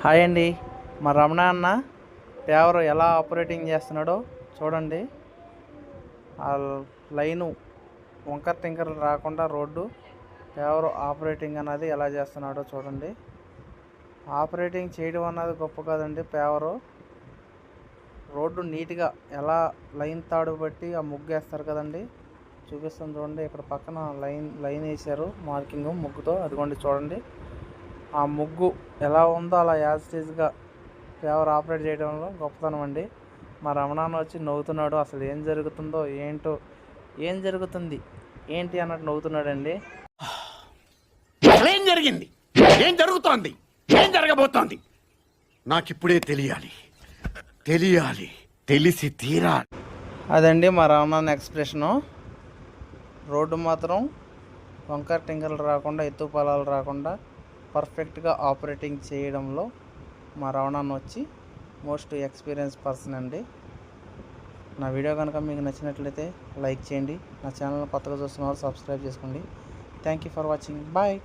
Hi అండి. మా రమణ అన్న పేవర్ ఎలా ఆపరేటింగ్ చేస్తున్నాడో చూడండి. ఆ లైను వంకర టింకర్ రాకుండా రోడ్డు పేవర్ ఆపరేటింగ్ అన్నది ఎలా చేస్తున్నాడో చూడండి. ఆపరేటింగ్ చేయడం అన్నది గొప్ప కాదండి. పేవరు రోడ్డు నీట్గా ఎలా లైన్ తాడు బట్టి ఆ ముగ్గు వేస్తారు కదండి, చూపిస్తాను చూడండి. ఇక్కడ పక్కన లైన్ వేసారు మార్కింగ్ ముగ్గుతో, అదిగోండి చూడండి. ఆ ముగ్గు ఎలా ఉందో అలా యాజిటీజ్గా పేవర్ ఆపరేట్ చేయడంలో గొప్పతనం అండి. మా రమణాన్న వచ్చి నవ్వుతున్నాడు. అసలు ఏం జరుగుతుందో ఏంటో, ఏం జరుగుతుంది ఏంటి అన్నట్టు నవ్వుతున్నాడండి. ఏం జరిగింది, ఏం జరుగుతోంది, ఏం జరగబోతోంది నాకిప్పుడే తెలియాలి, తెలిసి తీరాలి. అదండి మా రమణాన్న ఎక్స్ప్రెషను. రోడ్డు మాత్రం వంకర టింకర్లు రాకుండా, ఎత్తు పొలాలు రాకుండా పర్ఫెక్ట్గా ఆపరేటింగ్ చేయడంలో మా రమణాన్న వచ్చి మోస్ట్ ఎక్స్పీరియన్స్ పర్సన్ అండి. నా వీడియో కనుక మీకు నచ్చినట్లయితే లైక్ చేయండి. నా ఛానల్ కొత్తగా చూస్తున్న వాళ్ళు సబ్స్క్రైబ్ చేసుకోండి. Thank you for watching. Bye.